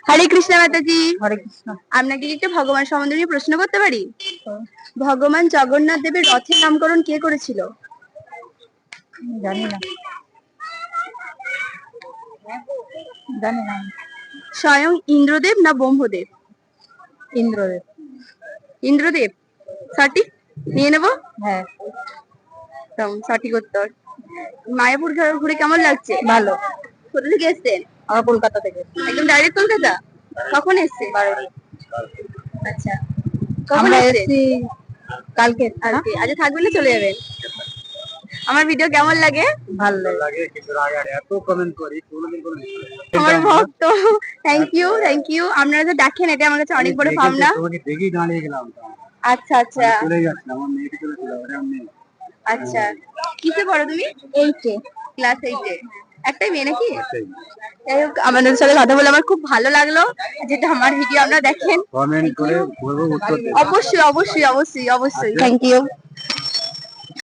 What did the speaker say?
হরে কৃষ্ণ মাতাজি। হরে কৃষ্ণ। আপনাকে কি একটা ভগবান সম্বন্ধে নিয়ে প্রশ্ন করতে পারি? ভগবান জগন্নাথ দেবের রথের নামকরণ কে করেছিল? জানি না, জানি না। স্বয়ং ইন্দ্রদেব না ব্রহ্মদেব? ইন্দ্রদেব। ইন্দ্রদেব সঠিক, নিয়ে নেবো। হ্যাঁ, সঠিক উত্তর। মায়াপুর ঘুরে কেমন লাগছে? ভালো। কোথা থেকে এসছেন? আমরা কলকাতা থেকে। একদম ডাইরেক্ট কলকাতা? কখন এসছে? আচ্ছা, কখন আমরা এসছে? এসছি কালকে। আজকে থাকবেন না চলে যাবেন? আমার ভিডিও কেমন লাগে? ভালো লাগে। এত কমেন্ট করি কোনোদিন আমার ভক্ত। Thank you, thank you. আপনারা যে দেখেন এটা আমার কাছে অনেক বড় পাওনা। দেখি দাঁড়িয়ে গেলাম। আচ্ছা আচ্ছা, চলে যাচ্ছে আমার মেয়েকে চলে ছিল ওটা আমি। আচ্ছা, কিসে পড়ো তুমি? 8 এ, ক্লাস 8 এ। একটাই মেয়ে নাকি? যাই হোক, আমাদের সাথে কথা বলে আমার খুব ভালো লাগলো। যেটা আমার ভিডিও আপনারা দেখেন, কমেন্ট করে বলবো উত্তর দেব। অবশ্যই অবশ্যই অবশ্যই অবশ্যই। Thank you.